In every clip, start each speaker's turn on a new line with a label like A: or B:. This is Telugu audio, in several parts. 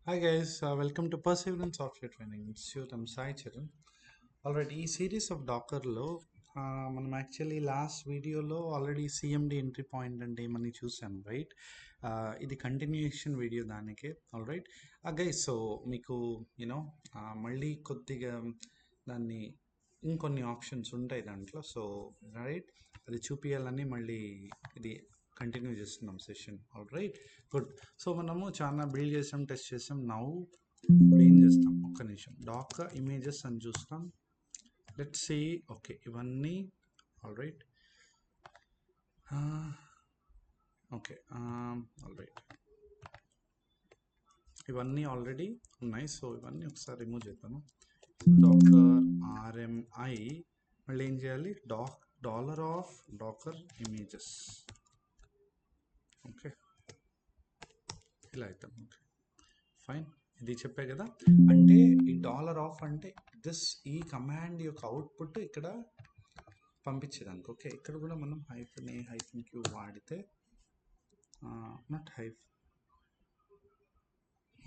A: Hi guys, welcome to Perseverance Software Training Institute. I'm Sai Charan. Alright, ఈ సిరీస్ ఆఫ్ డాకర్లో మనం యాక్చువల్లీ లాస్ట్ వీడియోలో ఆల్రెడీ సిఎండి ఎంట్రీ పాయింట్ అంటే ఏమని చూసాం రైట్. ఇది కంటిన్యూషన్ వీడియో దానికే. ఆల్రైట్ గైస్, సో మీకు యూనో మళ్ళీ కొద్దిగా దాన్ని ఇంకొన్ని ఆప్షన్స్ ఉంటాయి దాంట్లో. సో రైట్, అది చూపించాలని మళ్ళీ ఇది కంటిన్యూ చేస్తున్నాం సెషన్. Alright, good. సో మనము చాలా బిల్డ్ చేసాం, టెస్ట్ చేసాం. నవ్వు ఇప్పుడు ఏం చేస్తాం, ఒక్క నిమిషం డాకర్ ఇమేజెస్ అని చూస్తాం. Let's see. ఓకే, ఇవన్నీ ఆల్రైట్. ఓకే, ఆల్రైట్, ఇవన్నీ ఆల్రెడీ ఉన్నాయి. సో ఇవన్నీ ఒకసారి రిమూవ్ చేద్దాము. డాకర్ ఆర్ఎంఐ, మళ్ళీ ఏం చేయాలి, dollar of Docker images. Okay, ఇలా అవుతాం. ఓకే ఫైన్, ఇది చెప్పే కదా. అంటే ఈ డాలర్ ఆఫ్ అంటే ఈ కమాండ్ యొక్క అవుట్పుట్ ఇక్కడ పంపించేదానికి. ఓకే, ఇక్కడ కూడా మనం హైఫన్ ఏ హైఫన్ క్యూ వాడితే not half.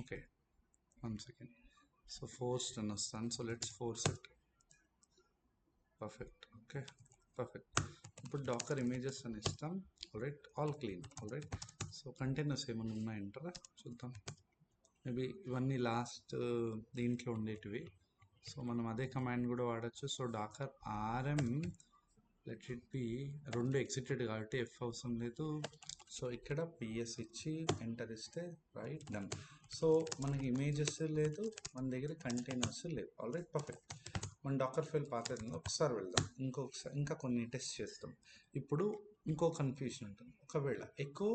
A: Okay, 1 second. So forced అని వస్తాను. So let's force it. Perfect. Okay, perfect. ఇప్పుడు డాకర్ ఇమేజెస్ అని ఇస్తాం. Alright, all clean. Alright, so containers ఏమైనా ఉన్నాయంటారా చూద్దాం. మేబీ ఇవన్నీ లాస్ట్ దీంట్లో ఉండేటివి. సో మనం అదే కమాండ్ కూడా వాడచ్చు. So Dakar RM let it be, రెండు ఎగ్జిటెడ్ కాబట్టి ఎఫ్ అవసరం లేదు. సో ఇక్కడ పిఎస్ ఇచ్చి ఎంటర్ ఇస్తే రైట్, డన్. సో మనకి ఇమేజెస్ లేదు, మన దగ్గర కంటైనర్స్ లేవు. Alright, perfect. మన డాకర్ ఫైల్ పాతది, ఒకసారి వెళ్దాం, ఇంకా కొన్ని టెస్ట్ చేస్తాం. ఇప్పుడు ఇంకో కన్ఫ్యూజన్ ఉంటుంది. ఒకవేళ ఎకో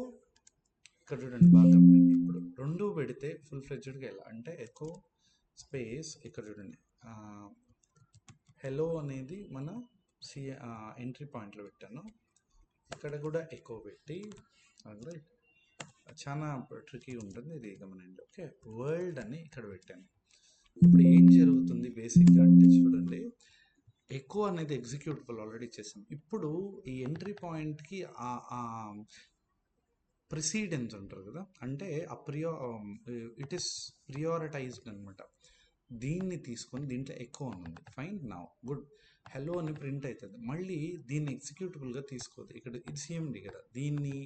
A: ఇక్కడ చూడండి బాగా, ఇప్పుడు రెండు పెడితే ఫుల్ ఫ్లెడ్జ్డ్గా ఎలా అంటే ఎకో స్పేస్, ఇక్కడ చూడండి హెలో అనేది మన ఎంట్రీ పాయింట్లో పెట్టాను. ఇక్కడ కూడా ఎకో పెట్టి, రైట్, చాలా ట్రికీ ఉంటుంది ఇది, గమనండి. ఓకే, వరల్డ్ అని ఇక్కడ పెట్టాను. ఇప్పుడు ఏం జరుగుతుంది బేసిక్గా అంటే చూడండి, ఎకో అనేది ఎగ్జిక్యూటబుల్ ఆల్రెడీ చేసాం. ఇప్పుడు ఈ ఎంట్రీ పాయింట్కి ప్రిసీడెన్స్ అంటారు కదా, అంటే ఇట్ ఈస్ ప్రియారిటైజ్డ్ అనమాట. దీన్ని తీసుకొని దీంట్లో ఎక్కువ ఉంది. ఫైన్, నౌ గుడ్, హెలో అని ప్రింట్ అవుతుంది. మళ్ళీ దీన్ని ఎగ్జిక్యూటబుల్గా తీసుకోదు. ఇక్కడ ఇది సిఎండి కదా, దీన్ని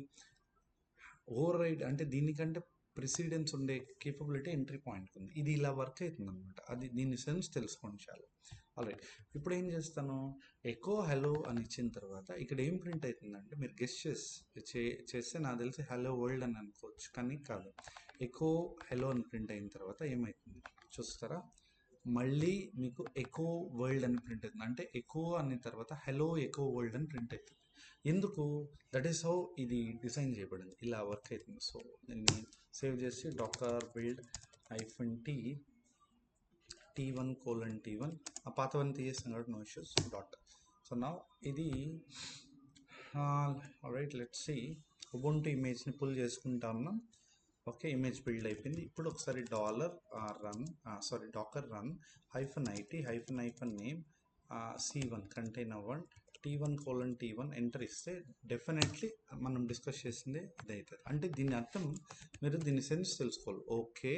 A: ఓవర్ రైడ్ అంటే దీనికంటే ప్రిసీడెన్స్ ఉండే కేపబిలిటీ ఎంట్రీ పాయింట్కి ఉంది. ఇది ఇలా వర్క్ అవుతుంది అనమాట. అది దీని సెన్స్ తెలుసుకోండి చాలు. ఆల్రైట్, ఇప్పుడు ఏం చేస్తాను, ఎకో హెలో అని ఇచ్చిన తర్వాత ఇక్కడ ఏం ప్రింట్ అవుతుందంటే, మీరు గెస్ట్ చేస్తే నాకు తెలిసి హెలో వరల్డ్ అని అనుకోవచ్చు, కానీ కాదు. ఎకో హెలో అని ప్రింట్ అయిన తర్వాత ఏమవుతుంది చూస్తారా, మళ్ళీ మీకు ఎకో వరల్డ్ అని ప్రింట్ అవుతుంది. అంటే ఎకో అన్న తర్వాత హెలో ఎకో వరల్డ్ అని ప్రింట్ అవుతుంది. ఎందుకు, దట్ ఈస్ హౌ ఇది డిజైన్ చేయబడింది, ఇలా వర్క్ అవుతుంది. సో దీన్ని సేవ్ చేసి డాకర్ బిల్డ్ హైఫన్ T1:T1, ఆ పాతవన్నీ తీసేస్తాం కాబట్టి నో ఇష్యూస్. డాట్. సో నా ఇది రైట్, లెట్స్ సి. ఉబుంటూ ఇమేజ్ని పుల్ చేసుకుంటా ఉన్నాం. ఓకే, ఇమేజ్ బిల్డ్ అయిపోయింది. ఇప్పుడు ఒకసారి Docker run -IT name C1 container 1 T1:T1 enter ఇస్తే డెఫినెట్లీ మనం డిస్కస్ చేసిందే ఇది అవుతుంది. అంటే దీని అర్థం, మీరు దీని సెన్స్ తెలుసుకోవాలి. ఓకే,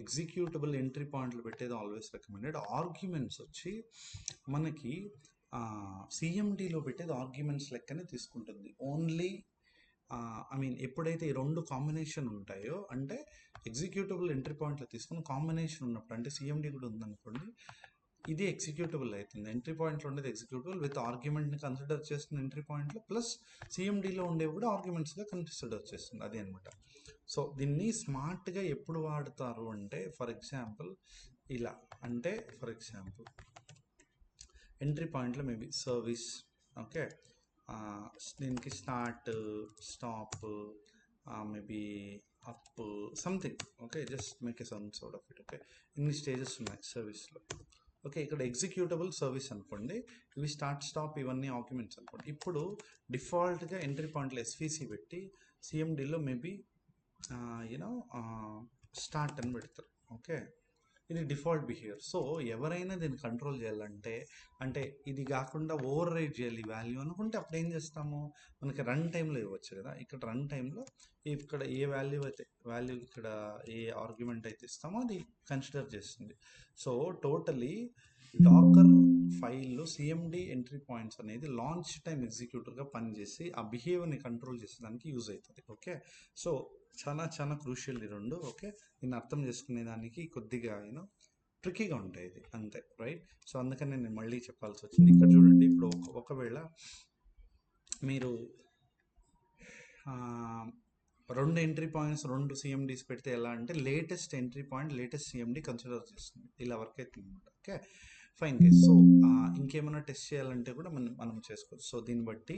A: ఎగ్జిక్యూటబుల్ ఎంట్రీ పాయింట్లు పెట్టేది ఆల్వేస్ రికమెండెడ్. ఆర్గ్యుమెంట్స్ వచ్చి మనకి సిఎండిలో పెట్టేది ఆర్గ్యుమెంట్స్ లెక్కనే తీసుకుంటుంది. ఓన్లీ ఎప్పుడైతే ఈ రెండు కాంబినేషన్ ఉంటాయో, అంటే ఎగ్జిక్యూటబుల్ ఎంట్రీ పాయింట్లో తీసుకుని కాంబినేషన్ ఉన్నప్పుడు, అంటే సిఎండి కూడా ఉందనుకోండి, ఇది ఎగ్జిక్యూటబుల్ అవుతుంది. ఎంట్రీ పాయింట్లో ఉండేది ఎగ్జిక్యూటబుల్ విత్ ఆర్గ్యుమెంట్ని కన్సిడర్ చేస్తున్న ఎంట్రీ పాయింట్లో, ప్లస్ సిఎండిలో ఉండేవి కూడా ఆర్గ్యుమెంట్స్గా కన్సిడర్ చేస్తుంది. అది అనమాట. సో దీన్ని స్మార్ట్గా ఎప్పుడు వాడతారు అంటే, ఫర్ ఎగ్జాంపుల్ ఇలా, అంటే ఫర్ ఎగ్జాంపుల్ ఎంట్రీ పాయింట్లో మేబీ సర్వీస్, ఓకే, దీనికి start, stop, maybe up, something. Okay, just make a some sort of it. Okay, ఇన్ని స్టేజెస్ ఉన్నాయి సర్వీస్లో. ఓకే, ఇక్కడ ఎగ్జిక్యూటబుల్ సర్వీస్ అనుకోండి, ఇవి స్టార్ట్, స్టాప్, ఇవన్నీ ఆర్గ్యుమెంట్స్ అనుకోండి. ఇప్పుడు డిఫాల్ట్గా ఎంట్రీ పాయింట్లో ఎస్విసి పెట్టి సిఎండిలో మేబీ యూనో స్టార్ట్ అని పెడతారు. ఓకే, ఇది డిఫాల్ట్ బిహేవియర్. సో ఎవరైనా దీన్ని కంట్రోల్ చేయాలంటే, అంటే ఇది కాకుండా ఓవర్ రైడ్ చేయాలి వాల్యూ అనుకుంటే అప్పుడు ఏం చేస్తాము, మనకి రన్ టైంలో ఇవ్వచ్చు కదా. ఇక్కడ రన్ టైంలో ఇక్కడ ఏ వాల్యూ ఇక్కడ ఏ ఆర్గ్యుమెంట్ అయితే ఇస్తామో అది కన్సిడర్ చేస్తుంది. సో టోటలీ డాకర్ ఫైల్లో సిఎండి ఎంట్రీ పాయింట్స్ అనేది లాంచ్ టైం ఎగ్జిక్యూటర్గా పనిచేసి ఆ బిహేవియర్ని కంట్రోల్ చేసేదానికి యూజ్ అవుతుంది. ఓకే, సో చాలా చాలా క్రూషియల్ ఈ రెండు. ఓకే, దీన్ని అర్థం చేసుకునే దానికి కొద్దిగా ట్రిక్కీగా ఉంటాయి ఇది, అంతే, రైట్. సో అందుకని నేను మళ్ళీ చెప్పాల్సి వచ్చింది. ఇక్కడ చూడండి, ఇప్పుడు ఒకవేళ మీరు రెండు ఎంట్రీ పాయింట్స్, రెండు సిఎండీస్ పెడితే ఎలా అంటే latest entry point latest CMD consider చేస్తుంది, ఇలా వర్క్ అవుతుంది అనమాట. Okay, fine guys. సో ఇంకేమైనా టెస్ట్ చేయాలంటే కూడా మనం చేసుకోవచ్చు. సో దీన్ని బట్టి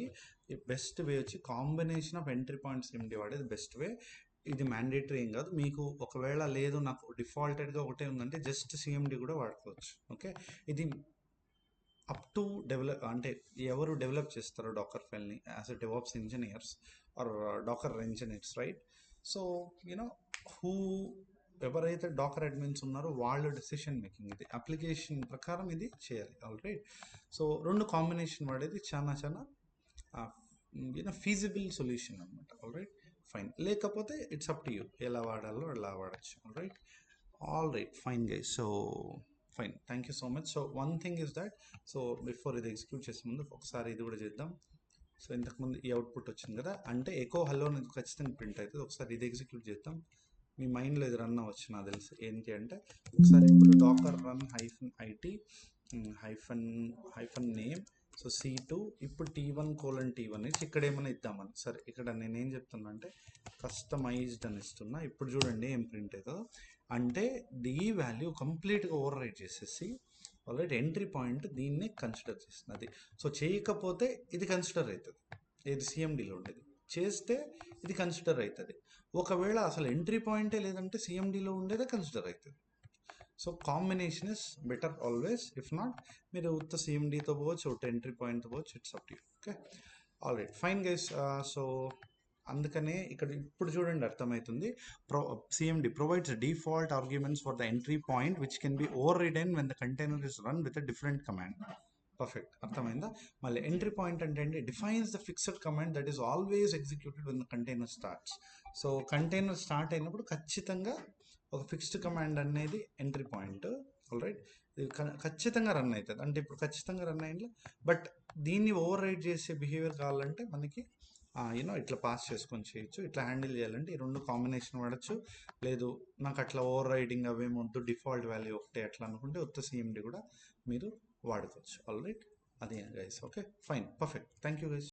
A: బెస్ట్ వే వచ్చి combination of entry point CMD వాడేది బెస్ట్ వే. ఇది మ్యాండేటరీ ఏం కాదు, మీకు ఒకవేళ లేదు నాకు డిఫాల్టెడ్గా ఒకటే ఉందంటే జస్ట్ సిఎండి కూడా వాడుకోవచ్చు. ఓకే, ఇది అప్ టు డెవలప్, అంటే ఎవరు డెవలప్ చేస్తారో డాకర్ ఫైల్ని as a DevOps engineers or Docker engineers, right. So who ఎవరైతే డాకర్ అడ్మిన్స్ ఉన్నారో వాళ్ళ డెసిషన్ మేకింగ్ ఇది, అప్లికేషన్ ప్రకారం ఇది చేయాలి. All right. సో రెండు కాంబినేషన్ వాడేది చాలా చాలా ఫీజిబుల్ సొల్యూషన్ అనమాట. All right, fine. లేకపోతే ఇట్స్ అప్ టు యూ, ఎలా వాడాలో అలా వాడచ్చు. All right, fine guys. So fine, thank you so much. So one thing is that, so before ఇది ఎగ్జిక్యూట్ చేసే ముందు ఒకసారి ఇది కూడా చేద్దాం. సో ఇంతకుముందు ఈ అవుట్పుట్ వచ్చింది కదా, అంటే ఎకో హలో అనేది ఖచ్చితంగా ప్రింట్ అవుతుంది. ఒకసారి ఇది ఎగ్జిక్యూట్ చేద్దాం. మీ మైండ్లో ఇది రన్ అవ్వచ్చు నాకు తెలుసు. ఏంటి అంటే ఒకసారి ఇప్పుడు Docker run -IT hyphen name, so C2 ఇప్పుడు T1:T1 ఇచ్చి ఇక్కడ ఏమైనా ఇద్దామని. సరే, ఇక్కడ నేనేం చెప్తున్నా అంటే కస్టమైజ్డ్ అని ఇస్తున్నా. ఇప్పుడు చూడండి ఏం ప్రింట్ అవుతుందో, అంటే ఈ వాల్యూ కంప్లీట్గా ఓవర్ రైట్ చేసేసి ఆల్రెడీ ఎంట్రీ పాయింట్ దీన్ని కన్సిడర్ చేస్తున్నది. సో చేయకపోతే ఇది కన్సిడర్ అవుతుంది, ఇది సిఎండిలో ఉండేది. చేస్తే ఇది కన్సిడర్ అవుతుంది. ఒకవేళ అసలు ఎంట్రీ పాయింటే లేదంటే సిఎండిలో ఉండేదే కన్సిడర్ అవుతుంది. So combination is better always. If not, మీరు ఉత్త సిఎండితో పోవచ్చు, ఉత్త ఎంట్రీ పాయింట్తో పోవచ్చు, it's up to you. Okay, all right, fine guys. So అందుకనే ఇక్కడ ఇప్పుడు చూడండి అర్థమవుతుంది. CMD provides default arguments for the entry point which can be over written when the container is run with a different command. Perfect, అర్థమైందా. మళ్ళీ ఎంట్రీ పాయింట్ అంటే ఏంటి, defines the fixed command that is always executed when the container starts. So container start అయినప్పుడు ఖచ్చితంగా ఒక ఫిక్స్డ్ కమాండ్ అనేది ఎంట్రీ పాయింట్. ఆల్ రైట్, ఇది ఖచ్చితంగా రన్ అవుతుంది. అంటే ఇప్పుడు ఖచ్చితంగా రన్ అయింది, బట్ దీన్ని ఓవర్ రైడ్ చేసే బిహేవియర్ కావాలంటే మనకి ఇట్లా పాస్ చేసుకొని చేయొచ్చు. ఇట్లా హ్యాండిల్ చేయాలంటే ఈ రెండు కాంబినేషన్ వాడచ్చు. లేదు నాకు అట్లా ఓవర్ రైడింగ్ అవేమొద్దు, డిఫాల్ట్ వాల్యూ ఒకటే అట్లా అనుకుంటే ఉత్త సిఎండి కూడా మీరు వాడుకోవచ్చు. ఆల్ రైట్, అది guys. Okay, fine, perfect, thank you guys.